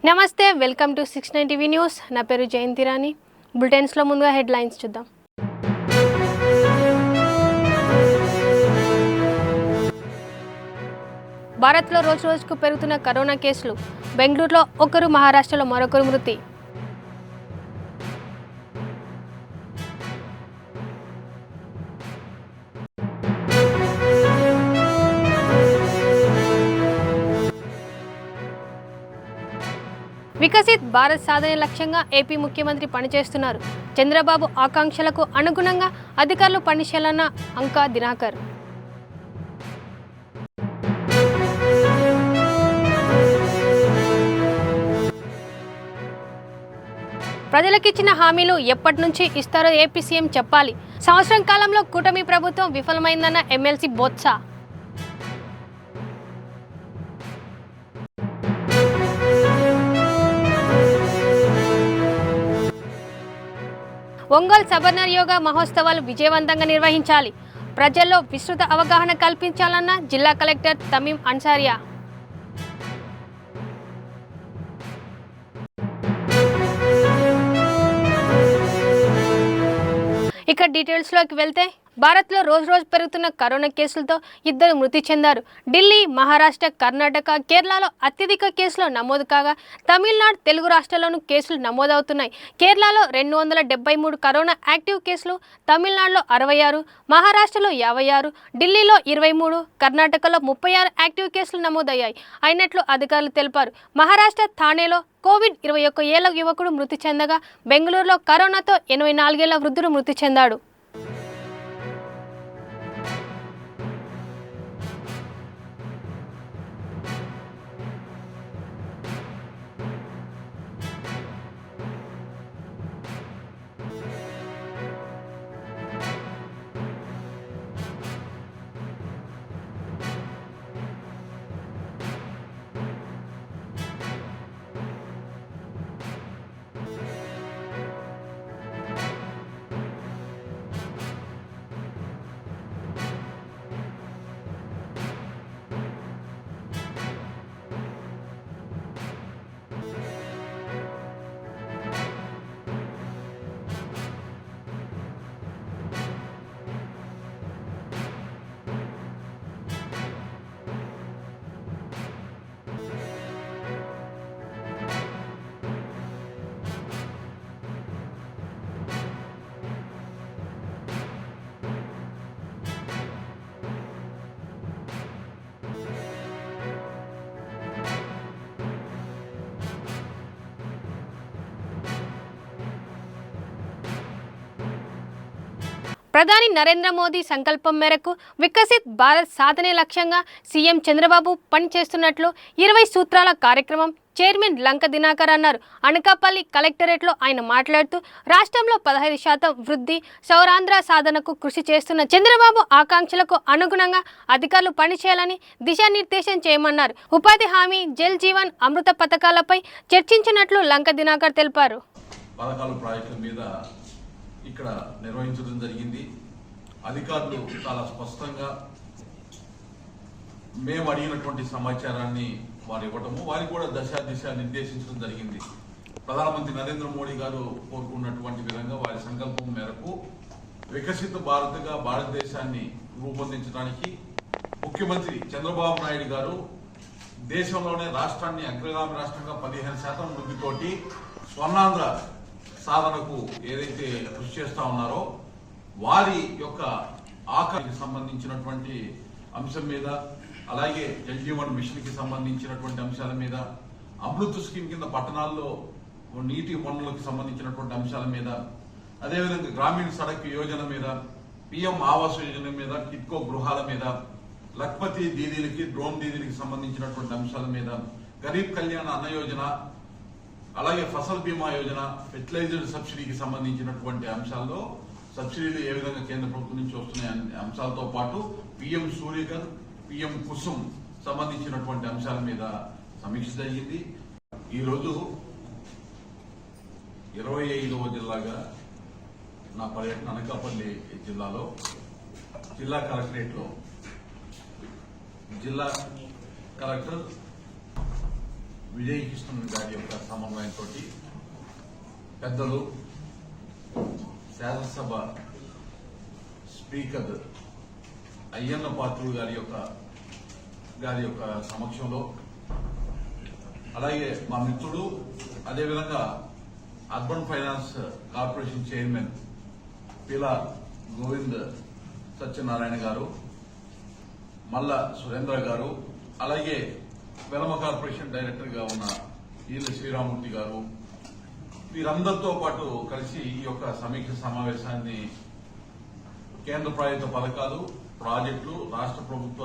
నమస్తే, welcome to 69 TV news. నా పేరు జయంతి రాణి. బులెటిన్స్లో ముందుగా హెడ్లైన్స్ చూద్దాం. భారత్లో రోజు రోజుకు పెరుగుతున్న కరోనా కేసులు. బెంగళూరులో ఒకరు, మహారాష్ట్రలో మరొకరు మృతి. వికసిత్ భారత్ సాధన లక్ష్యంగా ఏపీ ముఖ్యమంత్రి పనిచేస్తున్నారు. చంద్రబాబు ఆకాంక్షలకు అనుగుణంగా అధికారులు పనిచేయాలన్న అంకా దినాకర్. ప్రజలకిచ్చిన హామీలు ఎప్పటి నుంచి ఇస్తారో ఏపీ సీఎం చెప్పాలి. సంవత్సరం కాలంలో కూటమి ప్రభుత్వం విఫలమైందన్న ఎమ్మెల్సీ బొత్స. ఒంగోలు సబర్నర్ యోగా మహోత్సవాలు విజయవంతంగా నిర్వహించాలి. ప్రజల్లో విస్తృత అవగాహన కల్పించాలన్న జిల్లా కలెక్టర్ తమీం అన్సారియా. ఇక డీటెయిల్స్లోకి వెళ్తే, భారత్లో రోజు పెరుగుతున్న కరోనా కేసులతో 2 మృతి చెందారు. ఢిల్లీ, మహారాష్ట్ర, కర్ణాటక, కేరళలో అత్యధిక కేసులు నమోదు కాగా తమిళనాడు, తెలుగు రాష్ట్రాల్లోనూ కేసులు నమోదవుతున్నాయి. కేరళలో 273 కరోనా యాక్టివ్ కేసులు, తమిళనాడులో 66, మహారాష్ట్రలో 56, ఢిల్లీలో 23, కర్ణాటకలో 36 యాక్టివ్ కేసులు నమోదయ్యాయి అయినట్లు అధికారులు తెలిపారు. మహారాష్ట్ర థానేలో కోవిడ్-21 ఏళ్ల యువకుడు మృతి చెందగా బెంగళూరులో కరోనాతో 84 ఏళ్ల వృద్ధుడు మృతి చెందాడు. ప్రధాని నరేంద్ర మోదీ సంకల్పం మేరకు వికసిత్ భారత్ సాధనే లక్ష్యంగా సీఎం చంద్రబాబు పనిచేస్తున్నట్లు 20 సూత్రాల కార్యక్రమం చైర్మన్ లంక దినాకర్ అన్నారు. అనకాపల్లి కలెక్టరేట్లో ఆయన మాట్లాడుతూ, రాష్ట్రంలో 15% వృద్ధి, సౌరాంధ్ర సాధనకు కృషి చేస్తున్న చంద్రబాబు ఆకాంక్షలకు అనుగుణంగా అధికారులు పనిచేయాలని దిశానిర్దేశం చేయమన్నారు. ఉపాధి హామీ, జల్ జీవన్, అమృత పథకాలపై చర్చించినట్లు లంక దినాకర్ తెలిపారు. ఇక్కడ నిర్వహించడం జరిగింది. అధికారులు చాలా స్పష్టంగా మేము అడిగినటువంటి సమాచారాన్ని వారు ఇవ్వటము, వారికి కూడా దిశ నిర్దేశించడం జరిగింది. ప్రధానమంత్రి నరేంద్ర మోడీ గారు కోరుకున్నటువంటి విధంగా వారి సంకల్పం మేరకు వికసిత భారత్గా భారతదేశాన్ని రూపొందించడానికి ముఖ్యమంత్రి చంద్రబాబు నాయుడు గారు దేశంలోనే రాష్ట్రాన్ని అగ్రగామి రాష్ట్రంగా 15% వృద్ధితోటి స్వర్ణాంధ్ర సాధనకు ఏదైతే కృషి చేస్తా ఉన్నారో వారి యొక్క ఆకాంక్షకి సంబంధించినటువంటి అంశం మీద, అలాగే జల్ జీవన్ మిషన్ కి సంబంధించినటువంటి అంశాల మీద, అమృత్ స్కీమ్ కింద పట్టణాల్లో నీటి వనరులకు సంబంధించినటువంటి అంశాల మీద, అదేవిధంగా గ్రామీణ సడక్ యోజన మీద, పిఎం ఆవాస్ యోజన మీద, కిట్కో గృహాల మీద, లక్పతి దీదీలకి, డ్రోన్ దీదీలకి సంబంధించినటువంటి అంశాల మీద, గరీబ్ కళ్యాణ అన్న యోజన, అలాగే ఫసల్ బీమా యోజన, ఫెర్టిలైజర్ సబ్సిడీకి సంబంధించినటువంటి అంశాల్లో సబ్సిడీలు ఏ విధంగా కేంద్ర ప్రభుత్వం నుంచి వస్తున్నాయి అంశాలతో పాటు పిఎం సూర్యఘర్, పిఎం కుసుమ్ సంబంధించినటువంటి అంశాల మీద సమీక్ష జరిగింది. ఈరోజు 25వ జిల్లాగా నా పర్యటన అనకాపల్లి జిల్లాలో జిల్లా కలెక్టరేట్లో జిల్లా కలెక్టర్ విజయకృష్ణన్ గారి యొక్క సమన్వయంతో పెద్దలు శాసనసభ స్పీకర్ అయ్యన్న పాత్రుడు గారి యొక్క సమక్షంలో, అలాగే మా మిత్రుడు, అదేవిధంగా urban finance corporation chairman Pila Govind Satyanarayana garu, Malla Surendra గారు, అలాగే వెలమ కార్పొరేషన్ డైరెక్టర్ గా ఉన్న ఈల శ్రీరామూర్తి గారు, వీరందరితో పాటు కలిసి ఈ యొక్క సమీక్ష సమావేశాన్ని కేంద్ర ప్రాయోజిత పథకాలు, ప్రాజెక్టులు, రాష్ట్ర ప్రభుత్వ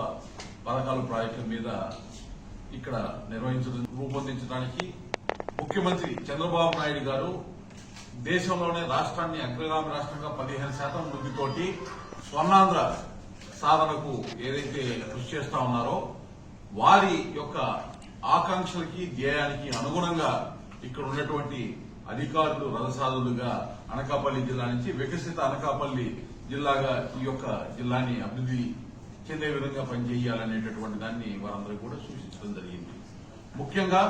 పథకాలు, ప్రాజెక్టుల మీద ఇక్కడ రూపొందించడానికి ముఖ్యమంత్రి చంద్రబాబు నాయుడు గారు దేశంలోనే రాష్ట్రాన్ని అగ్రగామి రాష్ట్రంగా 15% వృద్ధితోటి స్వర్ణాంధ్ర సాధనకు ఏదైతే కృషి చేస్తా ఉన్నారో వారి యొక్క ఆకాంక్షలకి, ధ్యేయానికి అనుగుణంగా ఇక్కడ ఉన్నటువంటి అధికారులు రథసారులుగా అనకాపల్లి జిల్లా నుంచి వికసిత అనకాపల్లి జిల్లాగా ఈ యొక్క జిల్లాని అభివృద్ధి చెందే విధంగా పనిచేయాలనేటటువంటి దాన్ని వారందరూ కూడా సూచించడం జరిగింది. ముఖ్యంగా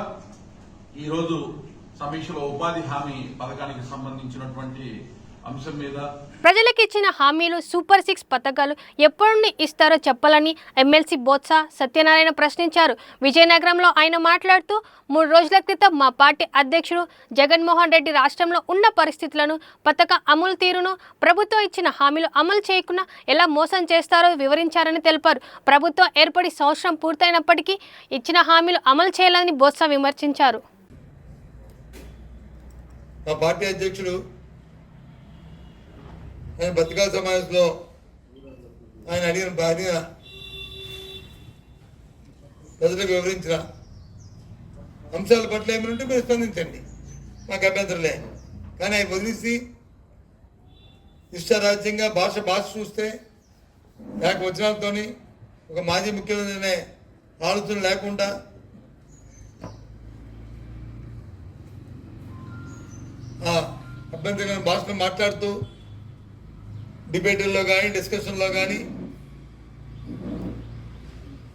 ఈరోజు సమీక్షలో ఉపాధి హామీ పథకానికి సంబంధించినటువంటి అంశం మీద ప్రజలకు ఇచ్చిన హామీలు సూపర్ 6 పథకాలు ఎప్పటి నుండి ఇస్తారో చెప్పాలని ఎమ్మెల్సీ బొత్స సత్యనారాయణ ప్రశ్నించారు. విజయనగరంలో ఆయన మాట్లాడుతూ 3 రోజుల క్రితం మా పార్టీ అధ్యక్షుడు జగన్మోహన్ రెడ్డి రాష్ట్రంలో ఉన్న పరిస్థితులను, పథక అమలు తీరును, ప్రభుత్వం ఇచ్చిన హామీలు అమలు చేయకుండా ఎలా మోసం చేస్తారో వివరించారని తెలిపారు. ప్రభుత్వం ఏర్పడి సంవత్సరం పూర్తయినప్పటికీ ఇచ్చిన హామీలు అమలు చేయాలని బొత్స విమర్శించారు. మా పార్టీ అధ్యక్షుడు ఆయన పత్రికా సమావేశంలో ఆయన అడిగిన ప్రజలకు వివరించిన అంశాల పట్ల ఏమంటే మీరు స్పందించండి, మాకు అభ్యంతరలే. కానీ అవి వదిలేసి ఇష్టారాజ్యంగా భాష చూస్తే నాకు వచనాలతో ఒక మాజీ ముఖ్యమంత్రి అనే ఆలోచన లేకుండా అభ్యంతరమైన భాషను మాట్లాడుతూ డిబేట్ల్లో కానీ, డిస్కషన్లో కానీ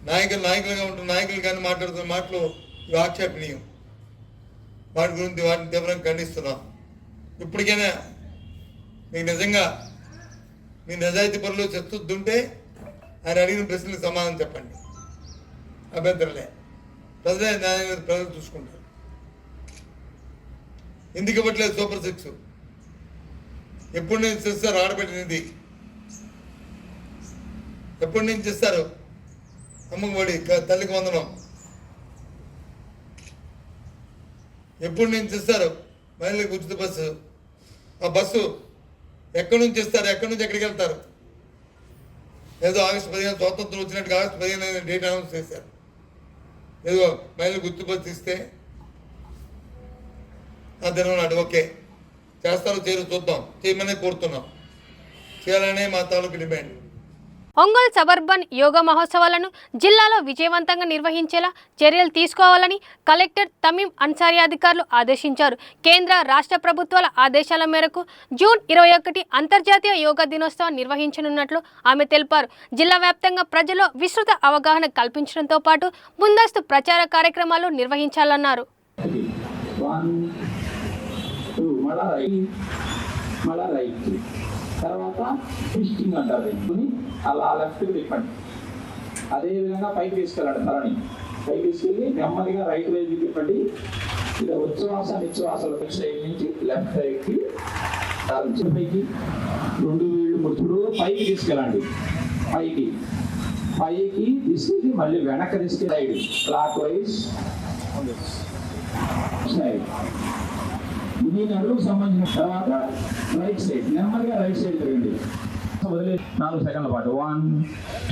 నాయకులుగా ఉంటున్న నాయకులు కానీ మాట్లాడుతున్న మాటలు ఇవి ఆక్షేపణీయం. వాటిని తీవ్రంగా ఖండిస్తున్నాం. ఇప్పటికైనా మీకు నిజంగా మీ నిజాయితీ పనులు చర్చిస్తుంటే ఆయన అడిగిన ప్రశ్నలకు సమాధానం చెప్పండి. అభ్యంతరలే. ప్రజలు చూసుకుంటారు. ఎందుకు ఇవ్వట్లేదు సూపర్ 6? ఎప్పటి నుంచి ఇస్తారు ఆడబెట్టినది? ఎప్పటి నుంచి ఇస్తారు అమ్మఒడి, తల్లికి వందనం? ఎప్పటి నుంచి ఇస్తారు మహిళలకు ఉచిత బస్సు? ఆ బస్సు ఎక్కడి నుంచి ఇస్తారు? ఎక్కడి నుంచి ఎక్కడికి వెళ్తారు? ఏదో ఆగస్టు 15 స్వాతంత్రం వచ్చినట్టుగా ఆగస్టు 15 డేట్ అనౌన్స్ చేశారు. ఏదో మహిళలకు ఉచిత బస్సు ఇస్తే ఆ దినం నాడు ఓకే చేస్తారో చేయరు చూద్దాం, చేయమనే కోరుతున్నాం. చేయాలనే మా తాలూకు డిమాండ్. ఒంగోలు సబర్బన్ యోగా మహోత్సవాలను జిల్లాలో విజయవంతంగా నిర్వహించేలా చర్యలు తీసుకోవాలని కలెక్టర్ తమీం అన్సారీ అధికారులు ఆదేశించారు. కేంద్ర రాష్ట్ర ప్రభుత్వాల ఆదేశాల మేరకు జూన్ 21 అంతర్జాతీయ యోగా దినోత్సవం నిర్వహించనున్నట్లు ఆమె తెలిపారు. జిల్లా వ్యాప్తంగా ప్రజల్లో విస్తృత అవగాహన కల్పించడంతో పాటు ముందస్తు ప్రచార కార్యక్రమాలు నిర్వహించాలన్నారు. మళ్ళా రైట్, తర్వాత ట్విస్టింగ్ అంటారు దీన్ని. అలా లెఫ్ట్ తిప్పండి. అదేవిధంగా పైకి తీసుకెళ్ళండి. తలని పైకి తీసుకెళ్ళి నెమ్మదిగా రైట్ వైపు తిప్పండి. ఇలా ఉచ్ఛ్వాస నిశ్వాసాలు లెఫ్ట్ సైడ్ నుంచి లెఫ్ట్ సైడ్కి పైకి 2 వేళ్ళు ముడుచుడు పైకి తీసుకెళ్ళండి. పైకి తీసుకెళ్ళి మళ్ళీ వెనక్కి తీసుకెళ్ళి సైడ్ క్లాక్ వైజ్ సైడ్. దీని అడుగుకు సంబంధించిన తర్వాత రైట్ సైడ్ నెమ్మదిగా రైట్ సైడ్ తిరగండి. వదిలే 4 సెకండ్ల పాటు 1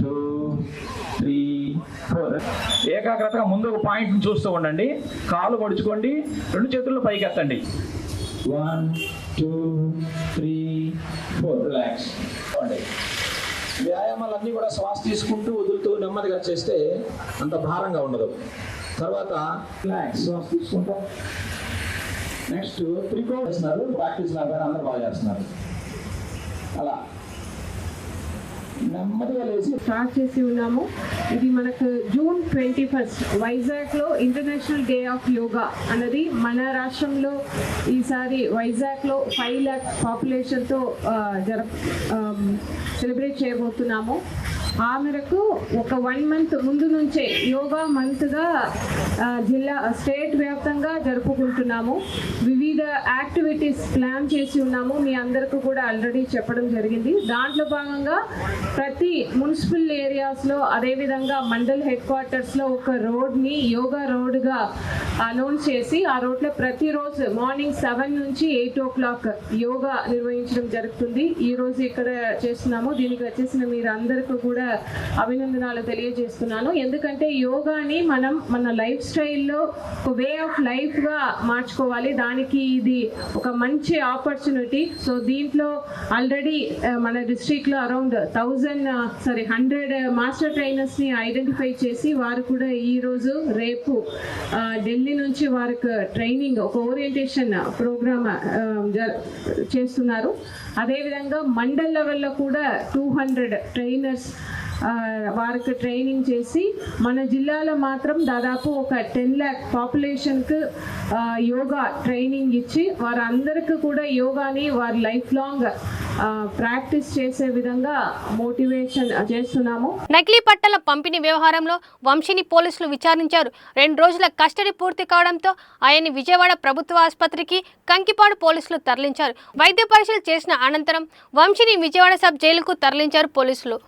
2 3 4. ఏకాగ్రతగా ముందు ఒక పాయింట్ని చూస్తూ ఉండండి. కాలు పడుచుకోండి, 2 చేతుల్లో పైకి ఎత్తండి. 1 2 3 4. రిలాక్స్. వ్యాయామాలన్నీ కూడా శ్వాస తీసుకుంటూ వదులుతూ నెమ్మదిగా చేస్తే అంత భారంగా ఉండదు. తర్వాత రిలాక్స్, శ్వాస తీసుకుంటాం. నెక్స్ట్ 3 చేస్తున్నారు. ప్రాక్టీస్ లాగా అందరూ బాగా చేస్తున్నారు. అలా నెమ్మదిగా లేచి స్టార్ట్ చేసి ఉన్నాము. ఇది మనకు June 21 వైజాగ్లో ఇంటర్నేషనల్ డే ఆఫ్ యోగా అన్నది మన రాష్ట్రంలో ఈసారి వైజాగ్లో 5 lakh పాపులేషన్తో సెలబ్రేట్ చేయబోతున్నాము. ఆ మేరకు ఒక 1 month ముందు నుంచే యోగా మంత్గా జిల్లా స్టేట్ వ్యాప్తంగా జరుపుకుంటున్నాము. వివిధ యాక్టివిటీస్ ప్లాన్ చేసి ఉన్నాము. మీ అందరికీ కూడా ఆల్రెడీ చెప్పడం జరిగింది. దాంట్లో భాగంగా ప్రతి మున్సిపల్ ఏరియాస్లో అదేవిధంగా మండల్ హెడ్ క్వార్టర్స్లో ఒక రోడ్ని యోగా రోడ్గా అనౌన్స్ చేసి ఆ రోడ్లో ప్రతిరోజు మార్నింగ్ 7 నుంచి 8 o'clock యోగా నిర్వహించడం జరుగుతుంది. ఈరోజు ఇక్కడ చేస్తున్నాము. దీనికి వచ్చేసిన మీరు అందరికీ కూడా అభినందనలు తెలియజేస్తున్నాను. ఎందుకంటే యోగాని మనం మన లైఫ్ స్టైల్లో ఒక వే ఆఫ్ లైఫ్గా మార్చుకోవాలి. దానికి ఇది ఒక మంచి ఆపర్చునిటీ. సో దీంట్లో ఆల్రెడీ మన డిస్ట్రిక్ట్లో అరౌండ్ 100 మాస్టర్ ట్రైనర్స్ని ఐడెంటిఫై చేసి వారు కూడా ఈరోజు రేపు ఢిల్లీ నుంచి వారికి ట్రైనింగ్ ఒక ఓరియంటేషన్ ప్రోగ్రామ్ చేస్తున్నారు. అదేవిధంగా మండల్ లెవెల్లో కూడా 200 ట్రైనర్స్ వారికి ట్రైనింగ్ చేసి మన జిల్లాలో మాత్రం దాదాపు ఒక 10 lakh పాపులేషన్కి యోగా ట్రైనింగ్ ఇచ్చి వారందరికీ కూడా యోగాని వారి లైఫ్ లాంగ్ ప్రాక్టీస్ చేసే విధంగా మోటివేషన్ చేస్తున్నాము. నకిలీ పట్టాల పంపిణీ వ్యవహారంలో వంశీని పోలీసులు విచారించారు. 2 రోజుల కస్టడీ పూర్తి కావడంతో ఆయన్ని విజయవాడ ప్రభుత్వ ఆసుపత్రికి కంకిపాడు పోలీసులు తరలించారు. వైద్య పరీక్షలు చేసిన అనంతరం వంశీని విజయవాడ సబ్ జైలుకు తరలించారు పోలీసులు.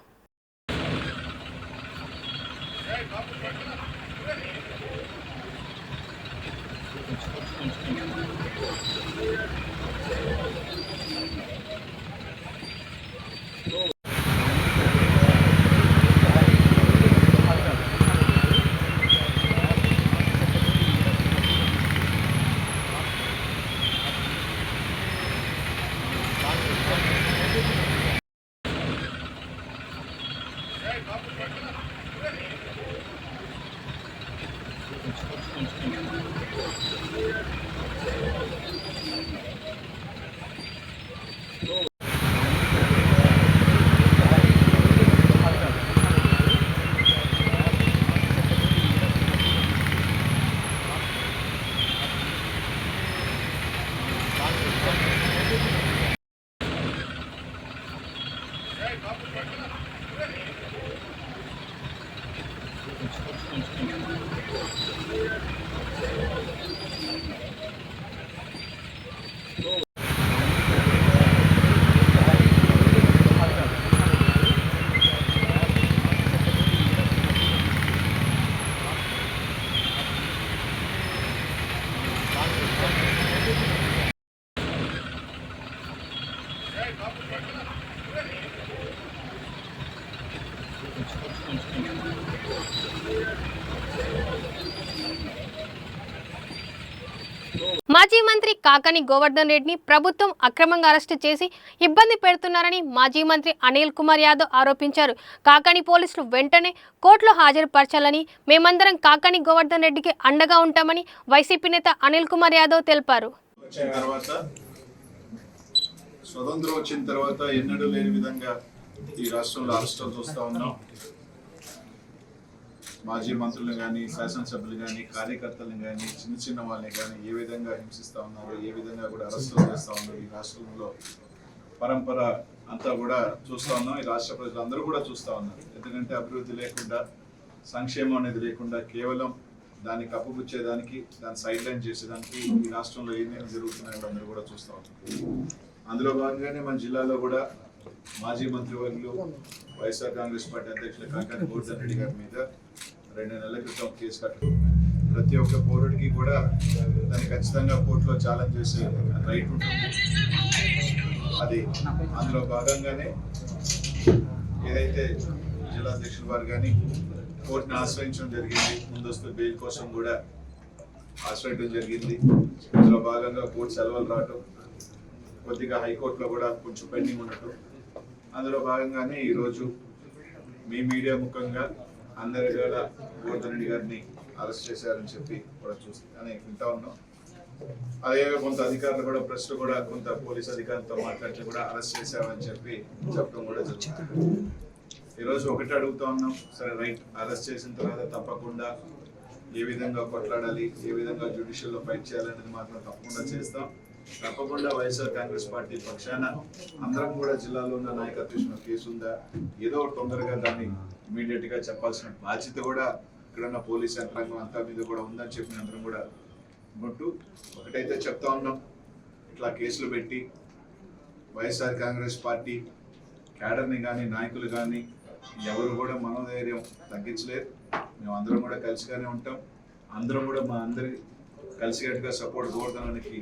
మాజీ మంత్రి కాకాని గోవర్ధన్ రెడ్డిని ప్రభుత్వం అక్రమంగా అరెస్టు చేసి ఇబ్బంది పెడుతున్నారని మాజీ మంత్రి అనిల్ కుమార్ యాదవ్ ఆరోపించారు. కాకాని పోలీసులు వెంటనే కోర్టులో హాజరుపరచాలని, మేమందరం కాకాని గోవర్ధన్ రెడ్డికి అండగా ఉంటామని వైసీపీ నేత అనిల్ కుమార్ యాదవ్ తెలిపారు. స్వతంత్రం వచ్చిన తర్వాత ఎన్నడూ లేని విధంగా ఈ రాష్ట్రంలో అరెస్టులు చూస్తూ ఉన్నాం. మాజీ మంత్రులు కానీ, శాసనసభ్యులు కానీ, కార్యకర్తలను కానీ, చిన్న వాళ్ళని కానీ ఏ విధంగా హింసిస్తూ ఉన్నారు, ఏ విధంగా కూడా అరెస్టులు చేస్తూ ఉన్నారు. ఈ రాష్ట్రంలో పరంపర అంతా కూడా చూస్తూ ఉన్నాం. ఈ రాష్ట్ర ప్రజలు అందరూ కూడా చూస్తూ ఉన్నారు. ఎందుకంటే అభివృద్ధి లేకుండా, సంక్షేమం అనేది లేకుండా కేవలం దాన్ని కప్పుపుచ్చేదానికి, దాన్ని సైడ్ లైన్ చేసేదానికి ఈ రాష్ట్రంలో ఏమేమి జరుగుతున్నాయో అందరూ కూడా చూస్తూ ఉన్నారు. అందులో భాగంగానే మన జిల్లాలో కూడా మాజీ మంత్రివర్యులు వైఎస్ఆర్ కాంగ్రెస్ పార్టీ అధ్యక్షులు కాకాని గోవర్ధన్ రెడ్డి గారి మీద 2 నెలల క్రితం కేసు కట్టడం, ప్రతి ఒక్క పౌరుడికి కూడా దాన్ని ఖచ్చితంగా కోర్టులో ఛాలెంజ్ చేసే రైట్ ఉంటుంది. అది అందులో భాగంగానే ఏదైతే జిల్లా అధ్యక్షుల వారు కానీ కోర్టుని ఆశ్రయించడం జరిగింది. ముందస్తు బెయిల్ కోసం కూడా ఆశ్రయించడం జరిగింది. అందులో భాగంగా కోర్టు సెలవులు రావటం, కొద్దిగా హైకోర్టులో కూడా కొంచెం పెండింగ్ ఉండటం, అందులో భాగంగానే ఈరోజు మీ మీడియా ముఖంగా అందరి వేళ గోవర్ధన్ రెడ్డి గారిని అరెస్ట్ చేశారని చెప్పి కూడా చూసి వింటా ఉన్నాం. అదే కొంత అధికారులు కూడా ప్రెస్ కూడా కొంత పోలీస్ అధికారులతో మాట్లాడితే కూడా అరెస్ట్ చేశామని చెప్పి చెప్పడం కూడా జరుగుతుంది. ఈరోజు ఒకటి అడుగుతా ఉన్నాం, సరే రైట్, అరెస్ట్ చేసిన తర్వాత తప్పకుండా ఏ విధంగా కొట్లాడాలి, ఏ విధంగా జ్యుడిషియల్లో ఫైట్ చేయాలనేది మాత్రం తప్పకుండా చేస్తాం. తప్పకుండా వైఎస్ఆర్ కాంగ్రెస్ పార్టీ పక్షాన అందరం కూడా జిల్లాలో ఉన్న నాయకత్వం కేసు ఉందా, ఏదో తొందరగా దాన్ని ఇమీడియట్ గా చెప్పాల్సిన బాధ్యత కూడా ఇక్కడున్న పోలీస్ యంత్రాంగం అంతా మీద కూడా ఉందని చెప్పి అందరం కూడా ఉంటూ ఒకటైతే చెప్తా ఉన్నాం, ఇట్లా కేసులు పెట్టి వైఎస్ఆర్ కాంగ్రెస్ పార్టీ క్యాడర్ని కానీ నాయకులు కానీ ఎవరు కూడా మనోధైర్యం తగ్గించలేరు. మేము అందరం కూడా కలిసిగానే ఉంటాం. అందరం కూడా మా అందరి కలిసికట్టుగా సపోర్ట్ కోరడానికి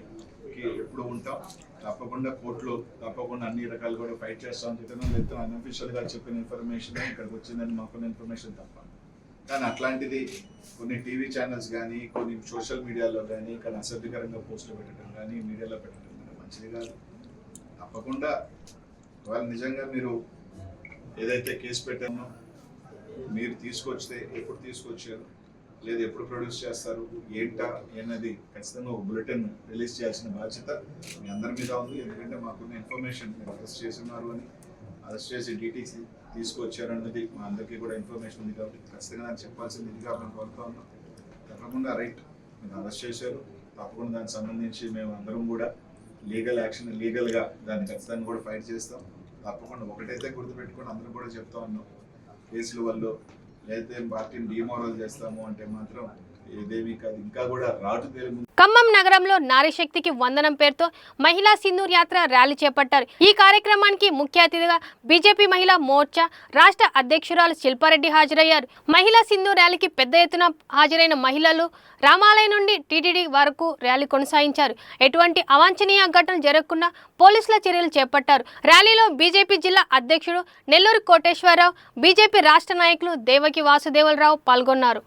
ఎప్పుడు ఉంటాం. తప్పకుండా కోర్టులో తప్పకుండా అన్ని రకాలు కూడా ఫైట్ చేస్తామని చెప్తున్నాం. లేదా అన్అఫీషియల్ గా చెప్పిన ఇన్ఫర్మేషన్ ఇక్కడికి వచ్చిందని మాకున్న ఇన్ఫర్మేషన్ తప్ప. కానీ అట్లాంటిది కొన్ని టీవీ ఛానల్స్ కానీ కొన్ని సోషల్ మీడియాలో కానీ ఇక్కడ అసభ్యకరంగా పోస్టులు పెట్టడం కానీ మీడియాలో పెట్టడం కానీ మంచిది కాదు. తప్పకుండా వాళ్ళు నిజంగా మీరు ఏదైతే కేసు పెట్టామో మీరు తీసుకొచ్చితే ఎప్పుడు తీసుకొచ్చారు, లేదా ఎప్పుడు ప్రొడ్యూస్ చేస్తారు, ఏంటా అన్నది ఖచ్చితంగా ఒక బులెటిన్ రిలీజ్ చేయాల్సిన బాధ్యత మీ అందరి మీద ఉంది. ఎందుకంటే మాకున్న ఇన్ఫర్మేషన్ మీరు అరెస్ట్ చేస్తున్నారు అని, అరెస్ట్ చేసి డీటీసీ తీసుకొచ్చారు అన్నది మా అందరికీ కూడా ఇన్ఫర్మేషన్ ఉంది కాబట్టి ఖచ్చితంగా దాన్ని చెప్పాల్సింది ఇదిగా మేము కోరుతా ఉన్నాం. తప్పకుండా రైట్, మీరు అరెస్ట్ చేశారు, తప్పకుండా దానికి సంబంధించి మేము అందరం కూడా లీగల్ యాక్షన్ లీగల్గా దాన్ని ఖచ్చితంగా కూడా ఫైట్ చేస్తాం. తప్పకుండా ఒకటైతే గుర్తుపెట్టుకొని అందరూ కూడా చెప్తా ఉన్నాం, కేసుల వల్ల లేదా పార్టీని డిమోరల్ చేస్తాము అంటే మాత్రం ఏదేమీ కాదు, ఇంకా కూడా రాటు తేలి. ఖమ్మం నగరంలో నారీ శక్తికి వందనం పేరుతో మహిళా సింధూర్ యాత్ర ర్యాలీ చేపట్టారు. ఈ కార్యక్రమానికి ముఖ్య అతిథిగా బీజేపీ మహిళా మోర్చా రాష్ట్ర అధ్యక్షురాలు శిల్పారెడ్డి హాజరయ్యారు. మహిళా సింధూర్ ర్యాలీకి పెద్ద ఎత్తున హాజరైన మహిళలు రామాలయం నుండి టీటీడీ వరకు ర్యాలీ కొనసాగించారు. ఎటువంటి అవాంఛనీయ ఘటనలు జరగకుండా పోలీసుల చర్యలు చేపట్టారు. ర్యాలీలో బీజేపీ జిల్లా అధ్యక్షుడు నెల్లూరు కోటేశ్వరరావు, బీజేపీ రాష్ట్ర నాయకులు దేవకి వాసుదేవలరావు పాల్గొన్నారు.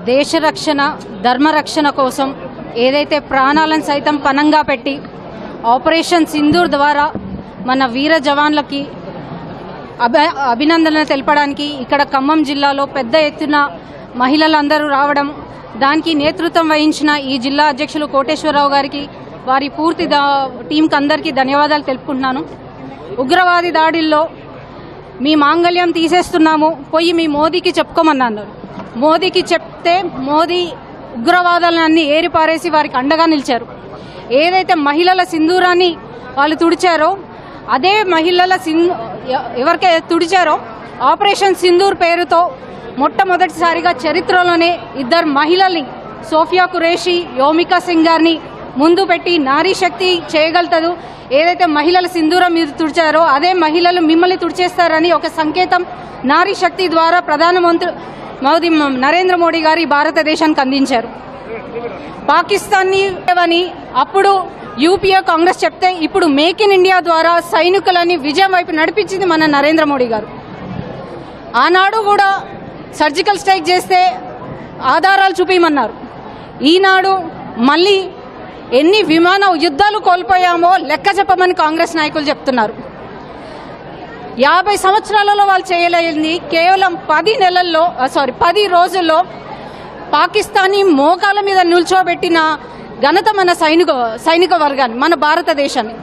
దేశ రక్షణ ధర్మరక్షణ కోసం ఏదైతే ప్రాణాలను సైతం పణంగా పెట్టి ఆపరేషన్ సింధూర్ ద్వారా మన వీర జవాన్లకి అభినందనలు తెలపడానికి ఇక్కడ ఖమ్మం జిల్లాలో పెద్ద ఎత్తున మహిళలందరూ రావడం, దానికి నేతృత్వం వహించిన ఈ జిల్లా అధ్యక్షులు కోటేశ్వరరావు గారికి, వారి పూర్తి టీంకి అందరికీ ధన్యవాదాలు తెలుపుకుంటున్నాను. ఉగ్రవాది దాడుల్లో మీ మాంగళ్యం తీసేస్తున్నాము, పోయి మీ మోదీకి చెప్పుకోమన్నారు. మోదీకి చెప్తే మోదీ ఉగ్రవాదాలన్నీ ఏరిపారేసి వారికి అండగా నిలిచారు. ఏదైతే మహిళల సింధూరాన్ని వాళ్ళు తుడిచారో, అదే మహిళల ఎవరికైతే తుడిచారో ఆపరేషన్ సింధూర్ పేరుతో మొట్టమొదటిసారిగా చరిత్రలోనే ఇద్దరు మహిళల్ని, సోఫియా కురేషి, యోమికా సింగ్ గారిని ముందు పెట్టి నారీ శక్తి చేయగలుగుతారు. ఏదైతే మహిళల సింధూరం మీరు తుడిచారో అదే మహిళలు మిమ్మల్ని తుడిచేస్తారని ఒక సంకేతం నారీ శక్తి ద్వారా ప్రధానమంత్రి నరేంద్ర మోడీ గారు భారతదేశానికి అందించారు. పాకిస్తాన్ని అప్పుడు యూపీఏ కాంగ్రెస్ చెప్తే ఇప్పుడు మేక్ ఇన్ ఇండియా ద్వారా సైనికులని విజయం వైపు నడిపించింది మన నరేంద్ర మోడీ గారు. ఆనాడు కూడా సర్జికల్ స్ట్రైక్ చేస్తే ఆధారాలు చూపించమన్నారు. ఈనాడు మళ్ళీ ఎన్ని విమాన యుద్ధాలు కోల్పోయామో లెక్క చెప్పమని కాంగ్రెస్ నాయకులు చెప్తున్నారు. 50 సంవత్సరాలలో వాళ్ళు చేయలేని కేవలం 10 రోజుల్లో పాకిస్తానీ మోకాల మీద నిల్చోబెట్టిన ఘనత మన సైనిక వర్గాన్ని, మన భారతదేశాన్ని.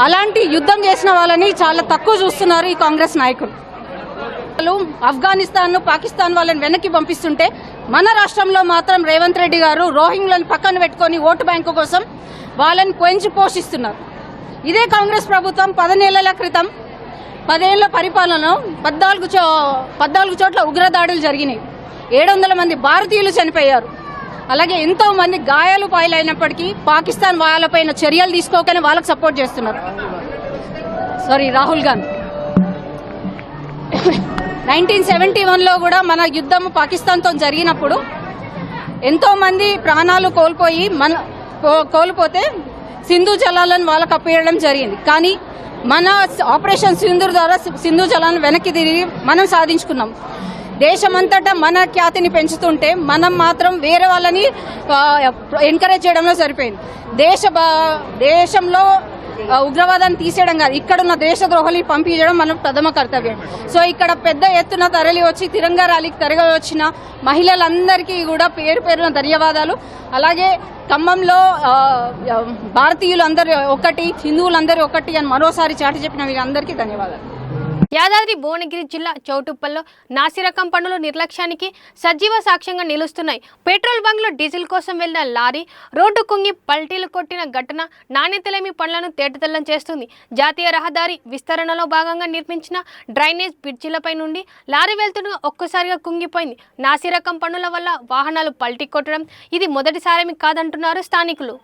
అలాంటి యుద్ధం చేసిన వాళ్ళని చాలా తక్కువ చూస్తున్నారు ఈ కాంగ్రెస్ నాయకులు. ఆఫ్ఘనిస్తాన్ పాకిస్తాన్ వాళ్ళని వెనక్కి పంపిస్తుంటే మన రాష్ట్రంలో మాత్రం రేవంత్ రెడ్డి గారు రోహింగ్లను పక్కన పెట్టుకొని ఓటు బ్యాంకు కోసం వాళ్ళని పెంచి పోషిస్తున్నారు. ఇదే కాంగ్రెస్ ప్రభుత్వం 10 నెలల క్రితం 10 ఏళ్ల పరిపాలనలో 14 చోట్ల ఉగ్రదాడులు జరిగినాయి. 700 మంది భారతీయులు చనిపోయారు. అలాగే ఎంతో మంది గాయాలు పాలైనప్పటికీ పాకిస్తాన్ వాళ్ళపైన చర్యలు తీసుకోకనే వాళ్ళకి సపోర్ట్ చేస్తున్నారు. రాహుల్ గాంధీ 1971లో కూడా మన యుద్ధం పాకిస్తాన్తో జరిగినప్పుడు ఎంతో మంది ప్రాణాలు కోల్పోతే సింధు జలాలను వాళ్ళకు అప్పేయడం జరిగింది. కానీ మన ఆపరేషన్ సింధూర్ ద్వారా సింధు జలాలను వెనక్కి తిరిగి మనం సాధించుకున్నాం. దేశమంతటా మన ఖ్యాతిని పెంచుతుంటే మనం మాత్రం వేరే వాళ్ళని ఎంకరేజ్ చేయడంలో సరిపోయింది. దేశంలో ఉగ్రవాదాన్ని తీసేయడం కాదు, ఇక్కడున్న దేశద్రోహాలు పంపించడం మన ప్రథమ కర్తవ్యం. సో ఇక్కడ పెద్ద ఎత్తున తరలి వచ్చి తిరంగా ర్యాలీకి తరలి వచ్చిన మహిళలందరికీ కూడా పేరు పేరున ధన్యవాదాలు. అలాగే ఖమ్మంలో భారతీయులందరూ ఒకటి, హిందువులందరూ ఒకటి అని మరోసారి చాటి చెప్పిన వీరందరికీ ధన్యవాదాలు. యాదాద్రి భువనగిరి జిల్లా చౌటుప్పల్లో నాసిరకం పన్నుల నిర్లక్ష్యానికి సజీవ సాక్ష్యంగా నిలుస్తున్నాయి. పెట్రోల్ బంక్లో డీజిల్ కోసం వెళ్లిన లారీ రోడ్డు కుంగి పల్టీలు కొట్టిన ఘటన నాణ్యతలేమి పనులను తేటతెల్లం చేస్తుంది. జాతీయ రహదారి విస్తరణలో భాగంగా నిర్మించిన డ్రైనేజ్ బ్రిడ్జిలపై నుండి లారీ వెళ్తుండగా ఒక్కసారిగా కుంగిపోయింది. నాసిరకం పన్నుల వల్ల వాహనాలు పల్టీ కొట్టడం ఇది మొదటిసారేమి కాదంటున్నారు స్థానికులు.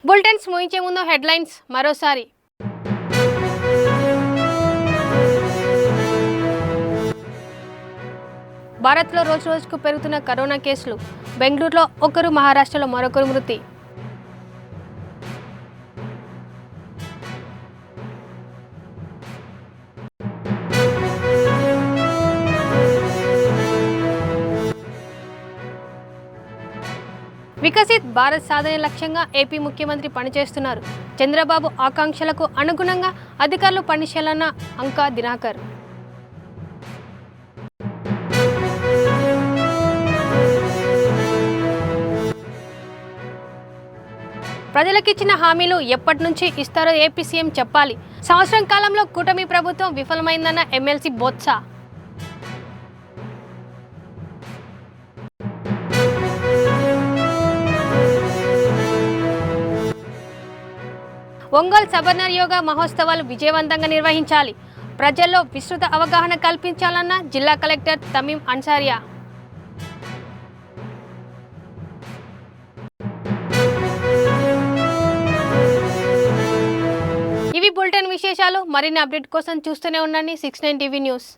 బులెటిన్స్ ముగించే ముందు హెడ్లైన్స్ మరోసారి. భారత్లో రోజు రోజుకు పెరుగుతున్న కరోనా కేసులు. బెంగళూరులో ఒకరు, మహారాష్ట్రలో మరొకరు మృతి. వికసిత్ భారత్ సాధన లక్ష్యంగా ఏపీ ముఖ్యమంత్రి పనిచేస్తున్నారు. చంద్రబాబు ఆకాంక్షలకు అనుగుణంగా అధికారులు పనిచేయాలన్న అంకా దినాకర్. ప్రజలకిచ్చిన హామీలు ఎప్పటి నుంచి ఇస్తారో ఏపీ సీఎం చెప్పాలి. సంవత్సరం కాలంలో కూటమి ప్రభుత్వం విఫలమైందన్న ఎమ్మెల్సీ బొత్స. ఒంగోలు సబర్నర్ యోగా మహోత్సవాలు విజయవంతంగా నిర్వహించాలి. ప్రజల్లో విస్తృత అవగాహన కల్పించాలన్న జిల్లా కలెక్టర్ తమీం అన్సారియా. ఇవి బులెటిన్ విశేషాలు. మరిన్ని అప్డేట్ కోసం చూస్తూనే ఉండండి 69 టీవీ న్యూస్.